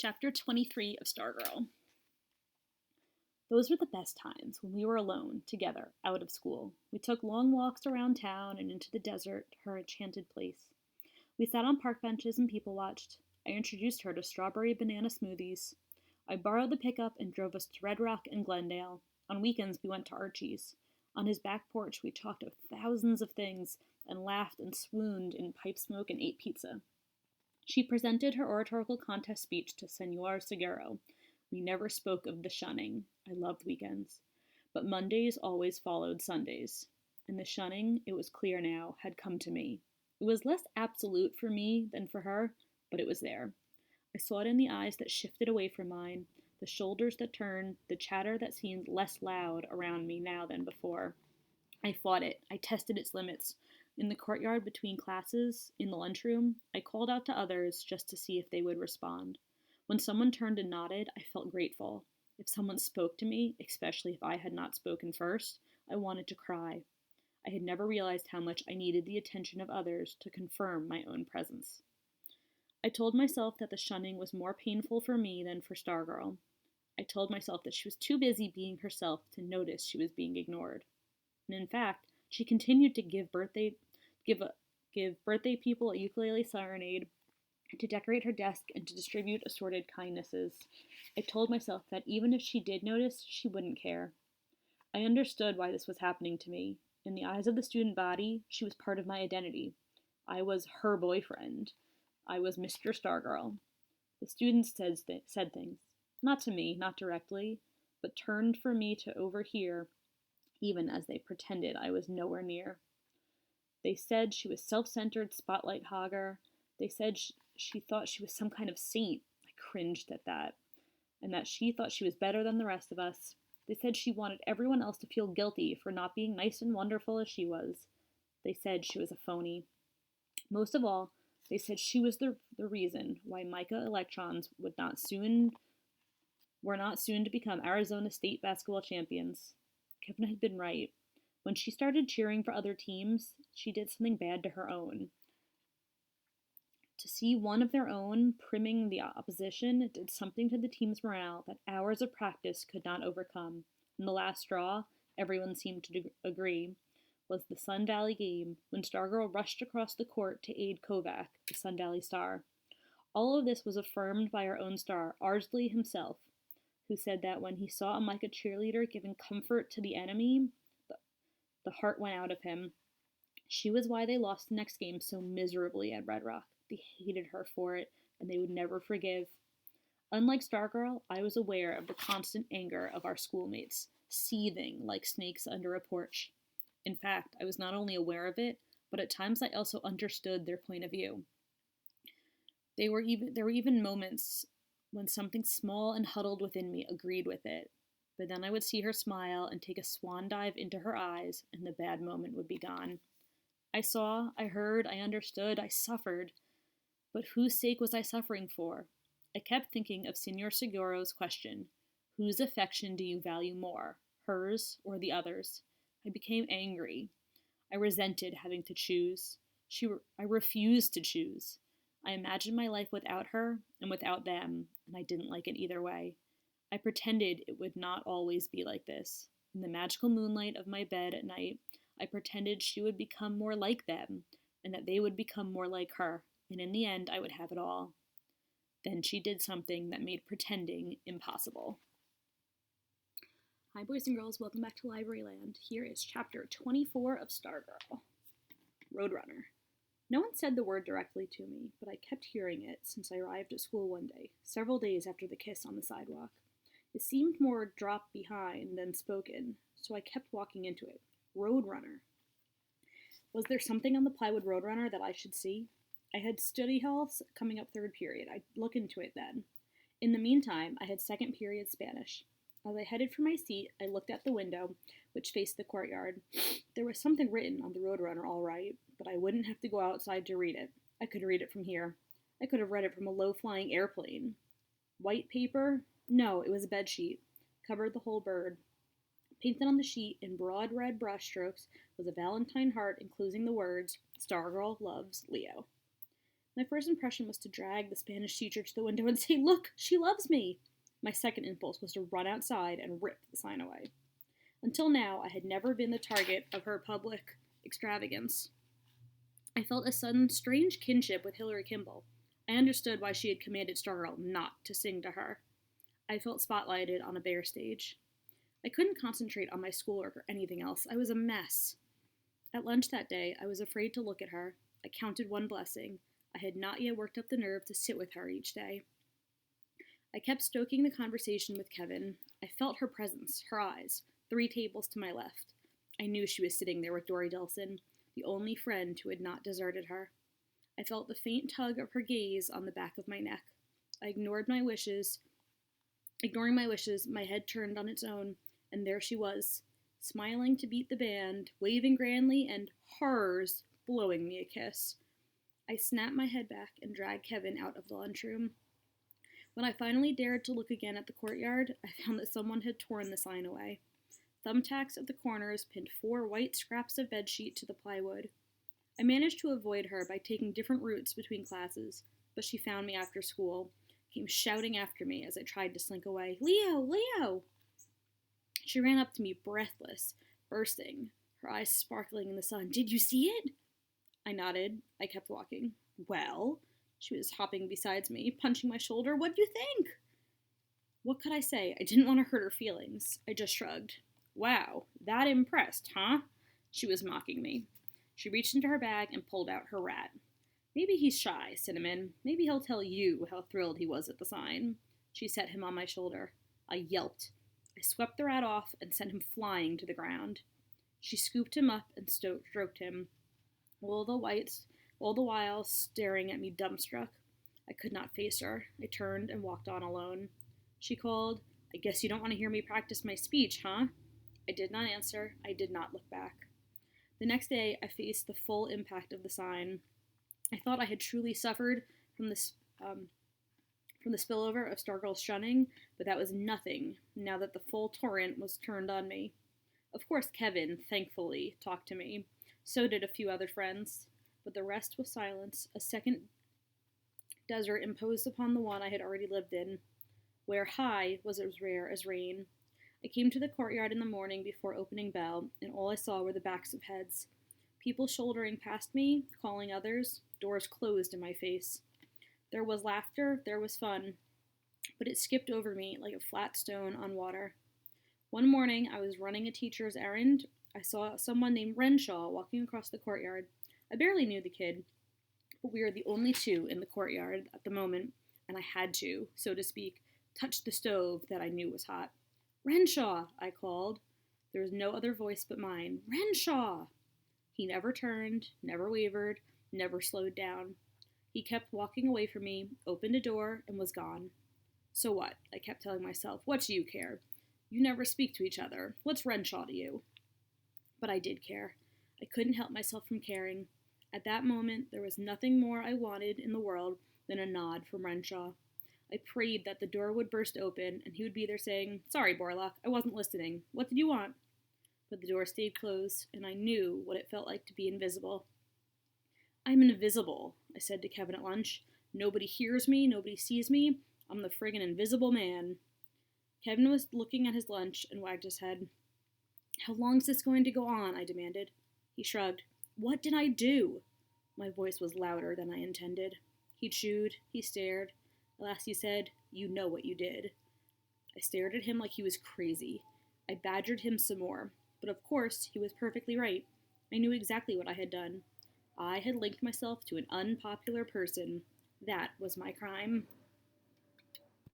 Chapter 23 of Stargirl. Those were the best times when we were alone, together, out of school. We took long walks around town and into the desert, her enchanted place. We sat on park benches and people watched. I introduced her to strawberry banana smoothies. I borrowed the pickup and drove us to Red Rock and Glendale. On weekends, we went to Archie's. On his back porch, we talked of thousands of things and laughed and swooned in pipe smoke and ate pizza. She presented her oratorical contest speech to Senor Seguro. We never spoke of the shunning. I loved weekends. But Mondays always followed Sundays. And the shunning, it was clear now, had come to me. It was less absolute for me than for her, but it was there. I saw it in the eyes that shifted away from mine, the shoulders that turned, the chatter that seemed less loud around me now than before. I fought it. I tested its limits. In the courtyard between classes, in the lunchroom, I called out to others just to see if they would respond. When someone turned and nodded, I felt grateful. If someone spoke to me, especially if I had not spoken first, I wanted to cry. I had never realized how much I needed the attention of others to confirm my own presence. I told myself that the shunning was more painful for me than for Stargirl. I told myself that she was too busy being herself to notice she was being ignored. And in fact, she continued to give birthday people a ukulele serenade, to decorate her desk, and to distribute assorted kindnesses. I told myself that even if she did notice, she wouldn't care. I understood why this was happening to me. In the eyes of the student body, she was part of my identity. I was her boyfriend. I was Mr. Stargirl. The students said things. Not to me, not directly, but turned for me to overhear, even as they pretended I was nowhere near. They said she was self-centered spotlight hogger. They said she thought she was some kind of saint. I cringed at that. And that she thought she was better than the rest of us. They said she wanted everyone else to feel guilty for not being nice and wonderful as she was. They said she was a phony. Most of all, they said she was the reason why Micah Electrons were not soon to become Arizona State basketball champions. Kevin had been right. When she started cheering for other teams, she did something bad to her own. To see one of their own primming the opposition did something to the team's morale that hours of practice could not overcome. And the last straw, everyone seemed to agree, was the Sun Valley game when Stargirl rushed across the court to aid Kovac, the Sun Valley star. All of this was affirmed by our own star, Ardsley himself, who said that when he saw a Micah cheerleader giving comfort to the enemy, the heart went out of him. She was why they lost the next game so miserably at Red Rock. They hated her for it, and they would never forgive. Unlike Stargirl, I was aware of the constant anger of our schoolmates, seething like snakes under a porch. In fact, I was not only aware of it, but at times I also understood their point of view. There were even moments when something small and huddled within me agreed with it. But then I would see her smile and take a swan dive into her eyes, and the bad moment would be gone. I saw, I heard, I understood, I suffered. But whose sake was I suffering for? I kept thinking of Senor Seguro's question. Whose affection do you value more, hers or the others? I became angry. I resented having to choose. I refused to choose. I imagined my life without her and without them, and I didn't like it either way. I pretended it would not always be like this. In the magical moonlight of my bed at night, I pretended she would become more like them, and that they would become more like her, and in the end I would have it all. Then she did something that made pretending impossible. Hi boys and girls, welcome back to Library Land. Here is chapter 24 of Stargirl. Roadrunner. No one said the word directly to me, but I kept hearing it since I arrived at school one day, several days after the kiss on the sidewalk. It seemed more dropped behind than spoken, so I kept walking into it. Roadrunner. Was there something on the plywood Roadrunner that I should see? I had study halls coming up third period. I'd look into it then. In the meantime, I had second period Spanish. As I headed for my seat, I looked at the window, which faced the courtyard. There was something written on the Roadrunner, all right, but I wouldn't have to go outside to read it. I could read it from here. I could have read it from a low-flying airplane. White paper? No, it was a bedsheet. Covered the whole bird. Painted on the sheet in broad red brushstrokes was a Valentine heart enclosing the words, Stargirl loves Leo. My first impression was to drag the Spanish teacher to the window and say, "Look, she loves me!" My second impulse was to run outside and rip the sign away. Until now, I had never been the target of her public extravagance. I felt a sudden strange kinship with Hillary Kimball. I understood why she had commanded Stargirl not to sing to her. I felt spotlighted on a bare stage. I couldn't concentrate on my schoolwork or anything else. I was a mess. At lunch that day, I was afraid to look at her. I counted one blessing. I had not yet worked up the nerve to sit with her each day. I kept stoking the conversation with Kevin. I felt her presence, her eyes, 3 tables to my left. I knew she was sitting there with Dory Delson, the only friend who had not deserted her. I felt the faint tug of her gaze on the back of my neck. I ignoring my wishes, my head turned on its own, and there she was, smiling to beat the band, waving grandly, and horrors, blowing me a kiss. I snapped my head back and dragged Kevin out of the lunchroom. When I finally dared to look again at the courtyard, I found that someone had torn the sign away. Thumbtacks at the corners pinned 4 white scraps of bedsheet to the plywood. I managed to avoid her by taking different routes between classes, but she found me after school, came shouting after me as I tried to slink away. "Leo! Leo!" She ran up to me, breathless, bursting, her eyes sparkling in the sun. "Did you see it?" I nodded. I kept walking. "Well?" She was hopping beside me, punching my shoulder. "What do you think?" What could I say? I didn't want to hurt her feelings. I just shrugged. "Wow, that impressed, huh?" She was mocking me. She reached into her bag and pulled out her rat. "Maybe he's shy, Cinnamon. Maybe he'll tell you how thrilled he was at the sign." She set him on my shoulder. I yelped. I swept the rat off and sent him flying to the ground. She scooped him up and stroked him, all the while staring at me dumbstruck. I could not face her. I turned and walked on alone. She called, "I guess you don't want to hear me practice my speech, huh?" I did not answer. I did not look back. The next day, I faced the full impact of the sign. I thought I had truly suffered from the spillover of Stargirl's shunning, but that was nothing now that the full torrent was turned on me. Of course, Kevin, thankfully, talked to me. So did a few other friends. But the rest was silence, a second desert imposed upon the one I had already lived in, where high was as rare as rain. I came to the courtyard in the morning before opening bell, and all I saw were the backs of heads. People shouldering past me, calling others, doors closed in my face. There was laughter, there was fun, but it skipped over me like a flat stone on water. One morning, I was running a teacher's errand. I saw someone named Renshaw walking across the courtyard. I barely knew the kid, but we were the only 2 in the courtyard at the moment, and I had to, so to speak, touch the stove that I knew was hot. "Renshaw!" I called. There was no other voice but mine. "Renshaw!" He never turned, never wavered, never slowed down. He kept walking away from me, opened a door, and was gone. "So what?" I kept telling myself. "What do you care? You never speak to each other. What's Renshaw to you?" But I did care. I couldn't help myself from caring. At that moment, there was nothing more I wanted in the world than a nod from Renshaw. I prayed that the door would burst open, and he would be there saying, "Sorry, Borlock, I wasn't listening. What did you want?" But the door stayed closed, and I knew what it felt like to be invisible. "I'm invisible," I said to Kevin at lunch. "Nobody hears me, nobody sees me. I'm the friggin' invisible man." Kevin was looking at his lunch and wagged his head. "How long's this going to go on?" I demanded. He shrugged. "What did I do?" My voice was louder than I intended. He chewed, he stared. At last he said, "You know what you did." I stared at him like he was crazy. I badgered him some more, but of course he was perfectly right. I knew exactly what I had done. I had linked myself to an unpopular person. That was my crime.